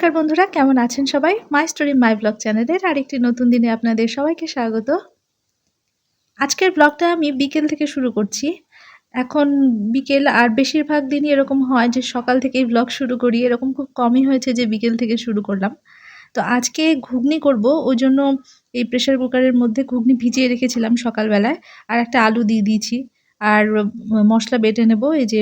নমস্কার বন্ধুরা, কেমন আছেন সবাই? মাই স্টোরি মাই ব্লগ চ্যানেলের আরেকটি নতুন দিনে আপনাদের সবাইকে স্বাগত। আজকের ব্লগটা আমি বিকেল থেকে শুরু করছি। এখন বিকেল আর বেশিরভাগ দিনই এরকম হয় যে সকাল থেকেই ব্লগ শুরু করি। এরকম খুব কমই হয়েছে যে বিকেল থেকে শুরু করলাম। তো আজকে ঘুগনি করব, ওইজন্য এই প্রেশার কুকারের মধ্যে ঘুগনি ভিজিয়ে রেখেছিলাম সকালবেলায়। আর একটা আলু দিয়ে দিয়েছি। আর মসলা বেটে নেব। এই যে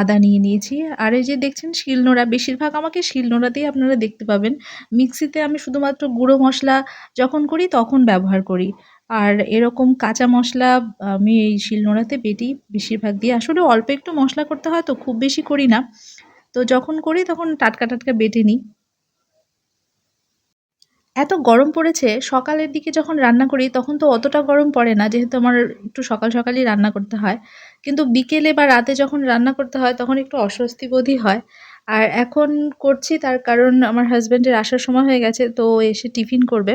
আদা নিয়ে নিয়েছি। আর এই যে দেখছেন শিলনোড়া, বেশিরভাগ আমাকে শিলনোড়াতেই আপনারা দেখতে পাবেন। মিক্সিতে আমি শুধুমাত্র গুঁড়ো মসলা যখন করি তখন ব্যবহার করি। আর এরকম কাঁচা মসলা আমি এই শিলনোড়াতে বেটেই বেশিরভাগ দিই। আসলে অল্প একটু মসলা করতে হয় তো খুব বেশি করি না। তো যখন করি তখন টাটকা, টাটকা বেটে নিই। এত গরম পড়েছে, সকালের দিকে যখন রান্না করি তখন তো অতটা গরম পড়ে না, যেহেতু আমার একটু সকাল সকালই রান্না করতে হয়। কিন্তু বিকেলে বা রাতে যখন রান্না করতে হয় তখন একটু অস্বস্তি বোধই হয়। আর এখন করছি তার কারণ আমার হাজব্যান্ডের আসার সময় হয়ে গেছে, তো ও এসে টিফিন করবে।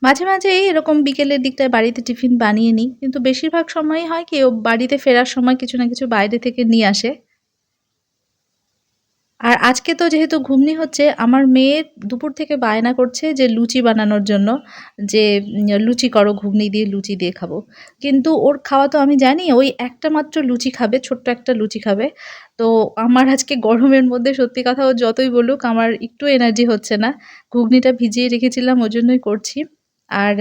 মাঝে মাঝেই এরকম বিকেলের দিকটায় বাড়িতে টিফিন বানিয়ে নিই, কিন্তু বেশিরভাগ সময়ই হয় কি ও বাড়িতে ফেরার সময় কিছু না কিছু বাইরে থেকে নিয়ে আসে। আর আজকে তো যেহেতু ঘুগনি হচ্ছে, আমার মেয়ে দুপুর থেকে বায়না করছে যে লুচি বানানোর জন্য, যে লুচি করো, ঘুগনি দিয়ে লুচি দিয়ে খাবো। কিন্তু ওর খাওয়া তো আমি জানি, ওই একটা মাত্র লুচি খাবে, ছোট্ট একটা লুচি খাবে। তো আমার আজকে গরমের মধ্যে সত্যি কথা ও যতই বলুক আমার একটু এনার্জি হচ্ছে না। ঘুগনিটা ভিজিয়ে রেখেছিলাম ওজন্যই করছি। আর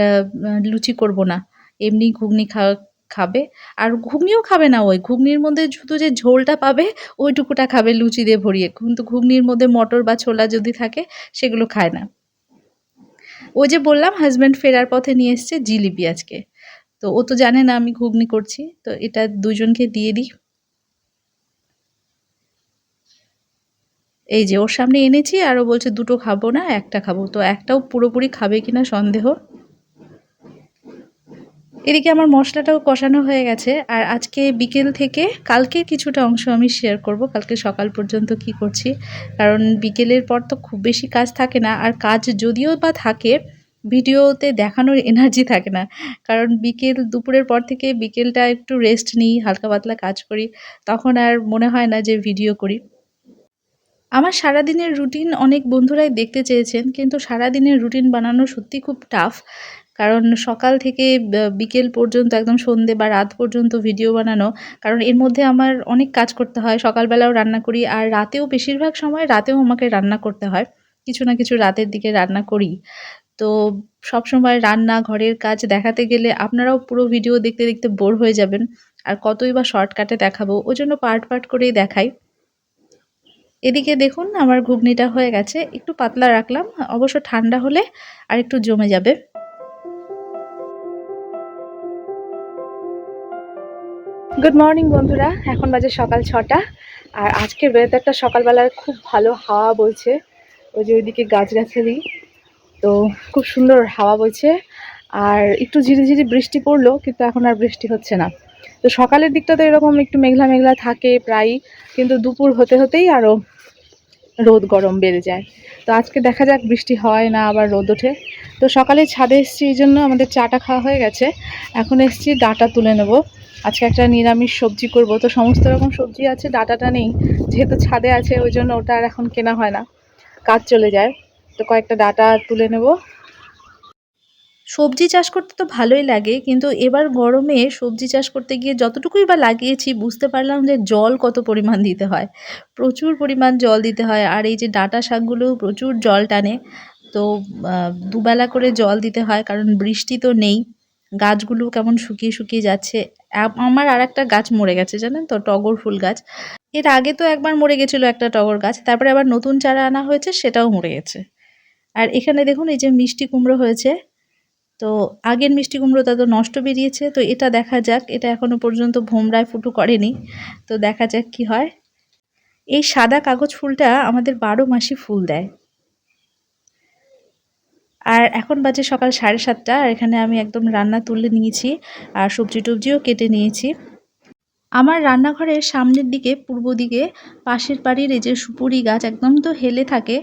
লুচি করব না, এমনি ঘুগনি খাবে। আর ঘুগনিও খাবে না, ওই ঘুগনির মধ্যে শুধু যে ঝোলটা পাবে ওইটুকুটা খাবে লুচি দিয়ে ভরিয়ে, কিন্তু ঘুগনির মধ্যে মটর বা ছোলা যদি থাকে সেগুলো খায় না। ওই যে বললাম হাজব্যান্ড ফেরার পথে নিয়ে এসছে জিলিপি আজকে। তো ও তো জানে না আমি ঘুগনি করছি, তো এটা দুজনকে দিয়ে দিই। এই যে ওর সামনে এনেছি আর ও বলছে দুটো খাবো না, একটা খাবো। তো একটাও পুরোপুরি খাবে কিনা সন্দেহ। এদিকে আমার মশলাটাও কষানো হয়ে গেছে। আর আজকে বিকেল থেকে কালকের কিছুটা অংশ আমি শেয়ার করব, কালকে সকাল পর্যন্ত কি করছি। কারণ বিকেলের পর তো খুব বেশি কাজ থাকে না, আর কাজ যদিও বা থাকে ভিডিওতে দেখানোর এনার্জি থাকে না। কারণ বিকেল দুপুরের পর থেকে বিকেলটা একটু রেস্ট নিই, হালকা পাতলা কাজ করি, তখন আর মনে হয় না যে ভিডিও করি। আমার সারাদিনের রুটিন অনেক বন্ধুরাই দেখতে চেয়েছেন, কিন্তু সারাদিনের রুটিন বানানো সত্যি খুব টাফ। কারণ সকাল থেকে বিকেল পর্যন্ত একদম সন্ধে বা রাত পর্যন্ত ভিডিও বানানো, কারণ এর মধ্যে আমার অনেক কাজ করতে হয়। সকালবেলাও রান্না করি আর রাতেও, বেশিরভাগ সময় রাতেও আমাকে রান্না করতে হয়। কিছু না কিছু রাতের দিকে রান্না করি। তো সবসময় রান্না, ঘরের কাজ দেখাতে গেলে আপনারাও পুরো ভিডিও দেখতে দেখতে বোর হয়ে যাবেন। আর কতই বা শর্টকাটে দেখাবো, ওজন্য পার্ট পার্ট করেই দেখাই। এদিকে দেখুন আমার ঘুগনিটা হয়ে গেছে, একটু পাতলা রাখলাম, অবশ্য ঠান্ডা হলে আর একটু জমে যাবে। গুড মর্নিং বন্ধুরা, এখন বাজে সকাল 6টা। আর আজকের ওয়েদারটা সকালবেলার খুব ভালো, হাওয়া বইছে। ওই যে ওইদিকে গাছগাছালি, তো খুব সুন্দর হাওয়া বইছে। আর একটু ঝিরিঝিরি বৃষ্টি পড়লো, কিন্তু এখন আর বৃষ্টি হচ্ছে না। তো সকালের দিকটা তো এরকম একটু মেঘলা মেঘলা থাকে প্রায়ই, কিন্তু দুপুর হতে হতেই আরও রোদ গরম বেড়ে যায়। তো আজকে দেখা যাক বৃষ্টি হয় না আবার রোদ ওঠে। তো সকালে ছাদে এসেছি, এই জন্য আমাদের চাটা খাওয়া হয়ে গেছে। এখন এসেছি ডাঁটা তুলে নেব। আজকে একটা নিরামিষ সবজি করব, তো সমস্ত রকম সবজি আছে, ডাঁটাটা নেই। যেহেতু ছাদে আছে ওই জন্য ওটা আর এখন কেনা হয় না, কাজ চলে যায়। তো কয়েকটা ডাঁটা তুলে নেব। সবজি চাষ করতে তো ভালোই লাগে, কিন্তু এবার গরমে সবজি চাষ করতে গিয়ে যতটুকুই বা লাগিয়েছি বুঝতে পারলাম যে জল কত পরিমাণ দিতে হয়। প্রচুর পরিমাণ জল দিতে হয়, আর এই যে ডাঁটা শাকগুলো প্রচুর জল টানে। তো দুবেলা করে জল দিতে হয়, কারণ বৃষ্টি তো নেই। গাছগুলো কেমন শুকিয়ে শুকিয়ে যাচ্ছে। আমার আর একটা গাছ মরে গেছে জানেন তো, টগর ফুল গাছ। এর আগে তো একবার মরে গেছিলো একটা টগর গাছ, তারপরে আবার নতুন চারা আনা হয়েছে, সেটাও মরে গেছে। আর এখানে দেখুন এই যে মিষ্টি কুমড়ো হয়েছে। তো আগের মিষ্টি কুমড়োটা তো নষ্ট বেরিয়েছে, তো এটা দেখা যাক, এটা এখনো পর্যন্ত ভোমরায় ফুটো করেনি। তো দেখা যাক কি হয়। এই সাদা কাগজ ফুলটা আমাদের 12 মাসই ফুল দেয়। আর এখন বাজে সকাল 7:30, আর এখানে আমি একদম রান্না তুলে নিয়েছি আর সবজি টবজিও কেটে নিয়েছি। আমার রান্নাঘরের সামনের দিকে, পূর্ব দিকে, পাশের বাড়ির এই যে সুপুরি গাছ একদম তো হেলে থাকে।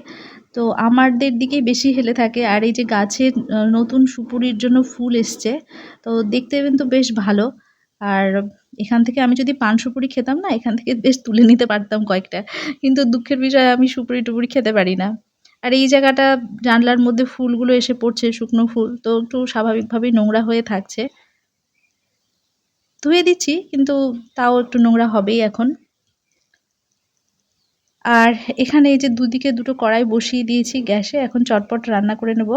তো আমাদের দিকেই বেশি হেলে থাকে। আর এই যে গাছের নতুন সুপুরির জন্য ফুল এসছে, তো দেখতে কিন্তু বেশ ভালো। আর এখান থেকে আমি যদি পান সুপুরি খেতাম না, এখান থেকে বেশ তুলে নিতে পারতাম কয়েকটা। কিন্তু দুঃখের বিষয় আমি সুপুরি-টুপুরি খেতে পারি না। আর এই জায়গাটা জানলার মধ্যে ফুলগুলো এসে পড়ছে, শুকনো ফুল। তো একটু স্বাভাবিকভাবেই নোংরা হয়ে থাকছে। ধুয়ে দিচ্ছি কিন্তু তাও একটু নোংরা হবেই এখন। আর এখানে এই যে দুদিকে দুটো কড়াই বসিয়ে দিয়েছি গ্যাসে, এখন চটপট রান্না করে নেব।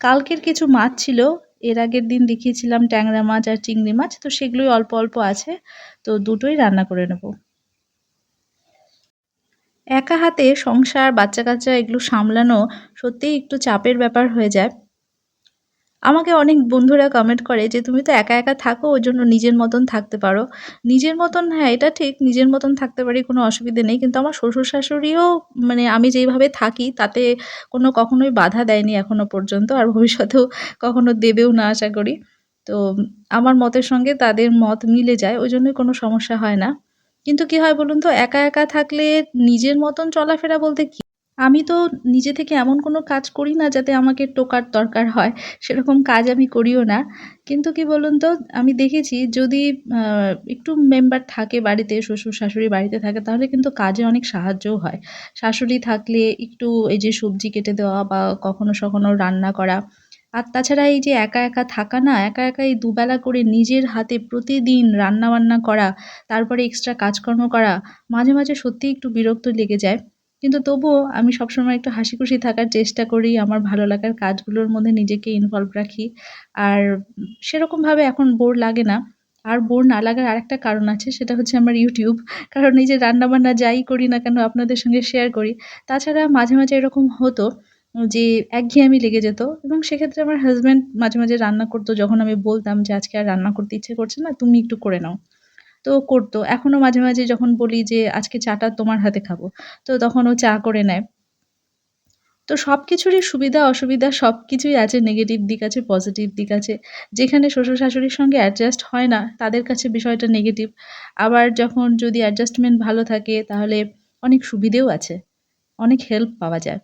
কালকের কিছু মাছ ছিল, এর আগের দিন দেখিয়েছিলাম ট্যাংরা মাছ আর চিংড়ি মাছ, তো সেগুলোই অল্প অল্প আছে, তো দুটোই রান্না করে নেব। একা হাতে সংসার, বাচ্চা কাচ্চা এগুলো সামলানো সত্যিই একটু চাপের ব্যাপার হয়ে যায়। আমাকে অনেক বন্ধুরা কমেন্ট করে যে তুমি তো একা একা থাকো, ওই জন্য নিজের মতন থাকতে পারো। নিজের মতন, হ্যাঁ এটা ঠিক, নিজের মতন থাকতে পারি, কোনো অসুবিধে নেই। কিন্তু আমার শ্বশুর শাশুড়িও মানে আমি যেইভাবে থাকি তাতে কখনোই বাধা দেয়নি এখনো পর্যন্ত, আর ভবিষ্যতেও কখনো দেবেও না আশা করি। তো আমার মতের সঙ্গে তাদের মত মিলে যায়, ওই জন্যই কোনো সমস্যা হয় না। কিন্তু কি হয় বলুন তো, একা একা থাকলে নিজের মতন চলাফেরা বলতে কি, আমি তো নিজে থেকে এমন কোনো কাজ করি না যাতে আমাকে টোকার দরকার হয়, সেরকম কাজ আমি করিও না। কিন্তু কি বলুন তো, আমি দেখেছি যদি একটু মেম্বার থাকে বাড়িতে, শ্বশুর-শাশুড়ি বাড়িতে থাকে তাহলে কিন্তু কাজে অনেক সাহায্যও হয়। শাশুড়ি থাকলে একটু এই যে সবজি কেটে দেওয়া বা কখনো রান্না করা। আর তাছাড়া এই যে একা একা থাকা না, একা একা এই দুবেলা করে নিজের হাতে প্রতিদিন রান্না-বান্না করা, তারপরে এক্সট্রা কাজকর্ম করা, মাঝে মাঝে সত্যিই একটু বিরক্ত লেগে যায়। কিন্তু তবুও আমি সবসময় একটু হাসিখুশি থাকার চেষ্টা করি। আমার ভালো লাগার কাজগুলোর মধ্যে নিজেকে ইনভলভ রাখি। আর সেরকমভাবে এখন বোর লাগে না। আর বোর না লাগার আরেকটা কারণ আছে, সেটা হচ্ছে আমার YouTube। কারণ এই যে রান্নাবান্না যাই করি না কেন আপনাদের সঙ্গে শেয়ার করি। তাছাড়া মাঝে মাঝে এরকম হতো যে একঘেয়েমি লেগে যেত, এবং সেক্ষেত্রে আমার হাসব্যান্ড মাঝে মাঝে রান্না করতো, যখন আমি বলতাম যে আজকে আর রান্না করতে ইচ্ছে করছে না, তুমি একটু করে নাও। তো করতো। এখনো মাঝে মাঝে যখন বলি যে আজকে চাটা তোমার হাতে খাবো, তো তখন ও চা করে নেয়। তো সবকিছুরই সুবিধা অসুবিধা সবকিছুই আছে, নেগেটিভ দিক আছে, পজিটিভ দিক আছে। যেখানে শ্বশুর-শাশুড়ির সঙ্গে অ্যাডজাস্ট হয় না, তাদের কাছে বিষয়টা নেগেটিভ। আবার যখন যদি অ্যাডজাস্টমেন্ট ভালো থাকে তাহলে অনেক সুবিধেও আছে। অনেক হেল্প পাওয়া যায়।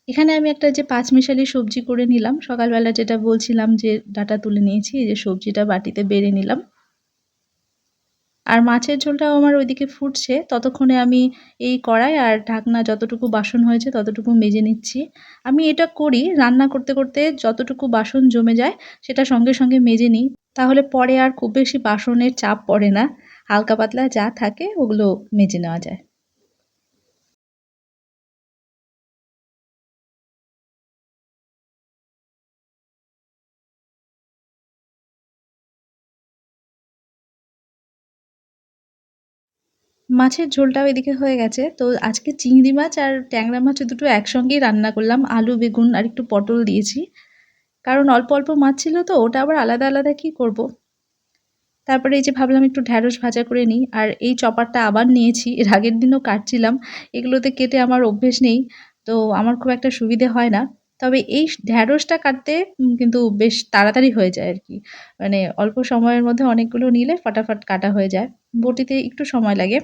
এখানে আমি একটা যে পাঁচমিশালি সবজি করে নিলাম। সকালবেলা যেটা বলছিলাম যে ডাঁটা তুলে নিয়েছি, এই যে সবজিটা বাটিতে বেড়ে নিলাম। আর মাছের ঝোলটাও আমার ওইদিকে ফুটছে, ততক্ষণে আমি এই কড়াই আর ঢাকনা যতটুকু বাসন হয়েছে ততটুকু মেজে নিচ্ছি। আমি এটা করি রান্না করতে করতে, যতটুকু বাসন জমে যায় সেটা সঙ্গে সঙ্গে মেজে নিই। তাহলে পরে আর খুব বেশি বাসনের চাপ পড়ে না। হালকা পাতলা যা থাকে ওগুলো মেজে নেওয়া যায়। মাছের ঝোলটাও এদিকে হয়ে গেছে। তো আজকে চিংড়ি মাছ আর ট্যাংরা মাছ দুটো একসঙ্গেই রান্না করলাম। আলু, বেগুন আর একটু পটল দিয়েছি। কারণ অল্প অল্প মাছ ছিল তো, ওটা আবার আলাদা আলাদা কি করব। তারপরে এই যে ভাবলাম একটু ঢ্যাঁড়স ভাজা করে নিই, আর এই চপারটা আবার নিয়েছি, এর আগের দিনও কাটছিলাম। এগুলোতে কেটে আমার অভ্যেস নেই, তো আমার খুব একটা সুবিধে হয় না। তবে এই ঢ্যাঁড়সটা কাটতে কিন্তু বেশ তাড়াতাড়ি হয়ে যায় আর কি। মানে অল্প সময়ের মধ্যে অনেকগুলো নিলে ফটাফট কাটা হয়ে যায়। বটিতে একটু সময় লাগে।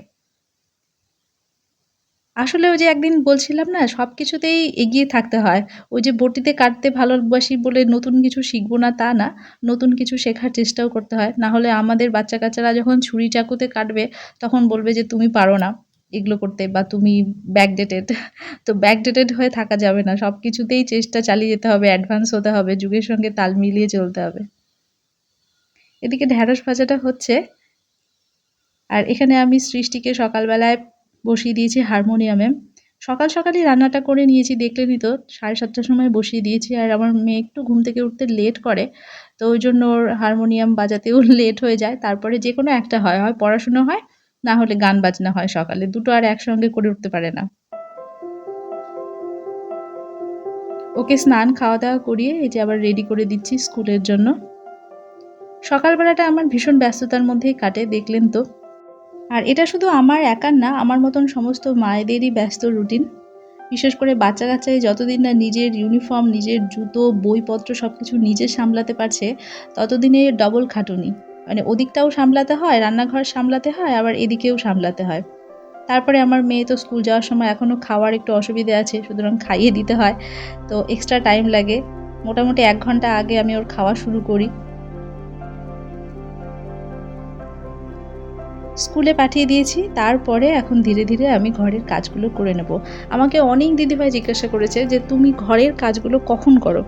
আসলে ওই যে একদিন বলছিলাম না, সবকিছুতেই এগিয়ে থাকতে হয়। ওই যে বঁটিতে কাটতে ভালোবাসি বলে নতুন কিছু শিখব না তা না। নতুন কিছু শেখার চেষ্টাও করতে হয়। না হলে আমাদের বাচ্চা-কাচ্চারা যখন ছুরি চাকুতে কাটবে তখন বলবে যে তুমি পারো না এগুলো করতে, বা তুমি ব্যাকডেটেড। তো ব্যাকডেটেড হয়ে থাকা যাবে না। সবকিছুতেই চেষ্টা চালিয়ে যেতে হবে, অ্যাডভান্স হতে হবে, যুগের সঙ্গে তাল মিলিয়ে চলতে হবে। এদিকে ঢ্যাঁড়স ভাজাটা হচ্ছে, আর এখানে আমি সৃষ্টিকে সকালবেলায় বসিয়ে দিয়েছি হারমোনিয়ামে। সকাল সকালই রান্নাটা করে নিয়েছি, দেখলেনই তো 7:30টার সময় বসিয়ে দিয়েছি। আর আমার মেয়ে একটু ঘুম থেকে উঠতে লেট করে, তো ওই জন্য ওর হারমোনিয়াম বাজাতেও লেট হয়ে যায়। তারপরে যে কোনো একটা হয়, হয় পড়াশুনো হয়, না হলে গান বাজনা হয় সকালে, দুটো আর একসঙ্গে করে উঠতে পারে না। ওকে স্নান খাওয়া দাওয়া করিয়ে এই যে আবার রেডি করে দিচ্ছি স্কুলের জন্য। সকালবেলাটা আমার ভীষণ ব্যস্ততার মধ্যেই কাটে, দেখলেন তো। আর এটা শুধু আমার একার না, আমার মতন সমস্ত মায়েদেরই ব্যস্ত রুটিন। বিশেষ করে বাচ্চা-কাচ্চাই যতদিন না নিজের ইউনিফর্ম, নিজের জুতো, বইপত্র সবকিছু নিজে সামলাতে পারছে, ততদিনে ডবল খাটুনি। মানে ওদিকটাও সামলাতে হয়, রান্নাঘর সামলাতে হয়, আবার এদিকেও সামলাতে হয়। তারপরে আমার মেয়ে তো স্কুল যাওয়ার সময় এখনও খাওয়ার একটু অসুবিধে আছে, সুতরাং খাইয়ে দিতে হয়। তো এক্সট্রা টাইম লাগে। মোটামুটি 1 ঘন্টা আগে আমি ওর খাওয়া শুরু করি। স্কুলে পাঠিয়ে দিয়েছি। তারপরে এখন ধীরে ধীরে আমি ঘরের কাজগুলো করে নেব। আমাকে অনেক দিদিভাই জিজ্ঞাসা করেছে যে তুমি ঘরের কাজগুলো কখন করো?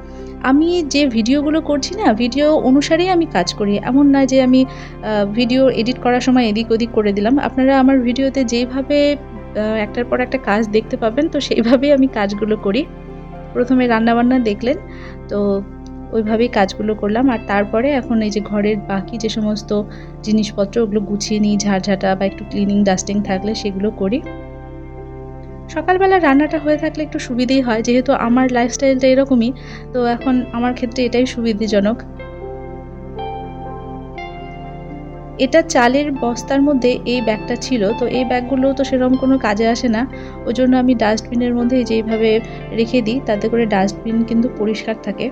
আমি যে ভিডিওগুলো করছি না, ভিডিও অনুসারেই আমি কাজ করি। এমন না যে আমি ভিডিও এডিট করার সময় এদিক ওদিক করে দিলাম। আপনারা আমার ভিডিওতে যেইভাবে একটার পর একটা কাজ দেখতে পাবেন, তো সেইভাবেই আমি কাজগুলো করি। প্রথমে রান্নাবান্না দেখলেন, তো ওইভাবেই কাজগুলো করলাম। আর তারপরে এখন এই যে ঘরের বাকি যে সমস্ত জিনিসপত্র ওগুলো গুছিয়ে নিই, ঝাড়ঝাঁটা বা একটু ক্লিনিং ডাস্টিং থাকলে সেগুলো করি। সকালবেলা রান্নাটা হয়ে থাকলে একটু সুবিধেই হয়, যেহেতু আমার লাইফস্টাইলটা এরকমই, তো এখন আমার ক্ষেত্রে এটাই সুবিধাজনক। এটা চালের বস্তার মধ্যে এই ব্যাগটা ছিল, তো এই ব্যাগগুলো তো সেরকম কোনো কাজে আসে না, ওই জন্য আমি ডাস্টবিনের মধ্যে যেইভাবে রেখে দিই, তাতে করে ডাস্টবিন কিন্তু পরিষ্কার থাকে।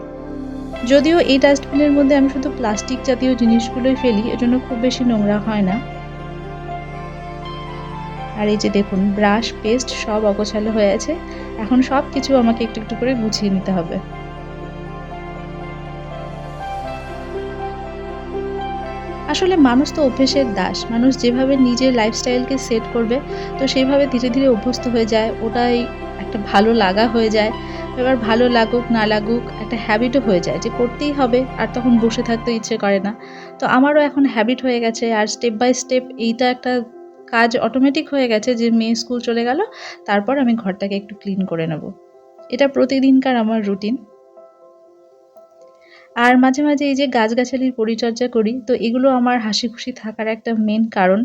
যদিও এই ডাস্টবিনের মধ্যে আমি শুধু প্লাস্টিক জাতীয় জিনিসগুলোই ফেলি, এজন্য খুব বেশি নোংরা হয় না। আর এই যে দেখুন, ব্রাশ পেস্ট সব অগোছালো হয়ে আছে। এখন সব কিছু আমাকে একটু একটু করে গুছিয়ে নিতে হবে। আসলে মানুষ তো অভ্যেসের দাস। মানুষ যেভাবে নিজের লাইফস্টাইলকে সেট করবে, তো সেইভাবে ধীরে ধীরে অভ্যস্ত হয়ে যায়। ওটাই একটা ভালো লাগা হয়ে যায়। এবার ভালো লাগুক না লাগুক একটা হ্যাবিটও হয়ে যায় যে করতেই হবে, আর তখন বসে থাকতে ইচ্ছে করে না। তো আমারও এখন হ্যাবিট হয়ে গেছে, আর স্টেপ বাই স্টেপ এইটা একটা কাজ অটোমেটিক হয়ে গেছে যে মেয়ে স্কুল চলে গেল, তারপর আমি ঘরটাকে একটু ক্লিন করে নেব। এটা প্রতিদিনকার আমার রুটিন। আর মাঝে মাঝে এই যে গাছগাছালির পরিচর্যা করি, তো এগুলো আমার হাসি খুশি থাকার একটা মেন কারণ।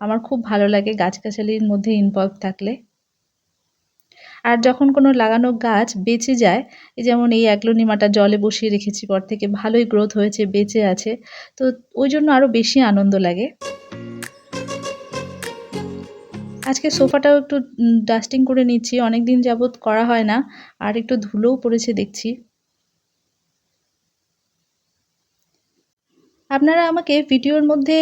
আমার খুব ভালো লাগে গাছগাছালির মধ্যে ইনভলভ থাকলে। আর যখন কোনো লাগানো গাছ বেঁচে যায়, এই যেমন এই অ্যাগ্লোনিমাটা জলে বসিয়ে রেখেছি, পর থেকে ভালোই গ্রোথ হয়েছে, বেঁচে আছে, তো ওই জন্য আরও বেশি আনন্দ লাগে। আজকে সোফাটাও একটু ডাস্টিং করে নিচ্ছি, অনেক দিন যাবৎ করা হয় না, আর একটু ধুলোও পড়েছে দেখছি। আপনারা আমাকে ভিডিওর মধ্যে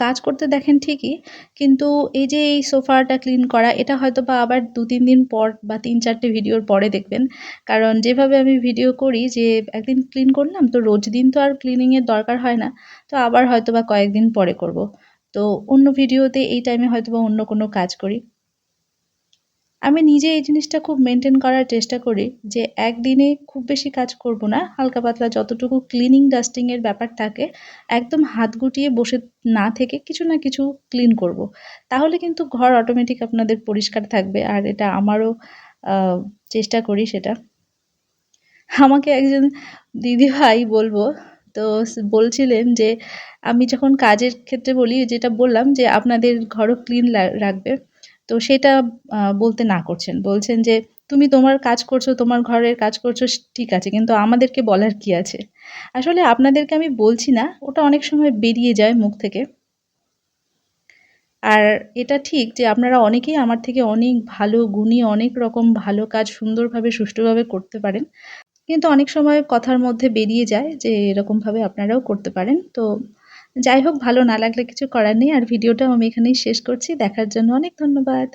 কাজ করতে দেখেন ঠিকই, কিন্তু এই যে এই সোফাটা ক্লিন করা, এটা হয়তোবা আবার ২-৩ দিন পর বা ৩-৪টে ভিডিওর পরে দেখবেন। কারণ যেভাবে আমি ভিডিও করি যে একদিন ক্লিন করলাম, তো রোজ দিন তো আর ক্লিনিংয়ের দরকার হয় না। তো আবার হয়তোবা কয়েকদিন পরে করব। তো অন্য ভিডিওতে এই টাইমে হয়তোবা অন্য কোনো কাজ করি। আমি নিজে এই জিনিসটা খুব মেনটেন করার চেষ্টা করি যে একদিনে খুব বেশি কাজ করব না, হালকা পাতলা যতটুকু ক্লিনিং ডাস্টিংয়ের ব্যাপার থাকে, একদম হাত গুটিয়ে বসে না থেকে কিছু না কিছু ক্লিন করব। তাহলে কিন্তু ঘর অটোমেটিক আপনাদের পরিষ্কার থাকবে, আর এটা আমারও চেষ্টা করি সেটা। আমাকে একজন দিদিভাই বলবো, তো বলছিলেন যে আমি যখন কাজের ক্ষেত্রে বলি, যেটা বললাম যে আপনাদের ঘরও ক্লিন রাখবে, তো সেটা বলতে না করছেন। বলছেন যে তুমি তোমার কাজ করছো, তোমার ঘরের কাজ করছো, ঠিক আছে, কিন্তু আমাদেরকে বলার কি আছে? আসলে আপনাদেরকে আমি বলছি না, ওটা অনেক সময় বেরিয়ে যায় মুখ থেকে। আর এটা ঠিক যে আপনারা অনেকেই আমার থেকে অনেক ভালো গুণী, অনেক রকম ভালো কাজ সুন্দরভাবে সুষ্ঠুভাবে করতে পারেন। কিন্তু অনেক সময় কথার মধ্যে বেরিয়ে যায় যে এরকমভাবে আপনারাও করতে পারেন। তো যাই হোক, ভালো না লাগলে কিছু করার নেই। আর ভিডিওটাও আমি এখানেই শেষ করছি। দেখার জন্য অনেক ধন্যবাদ।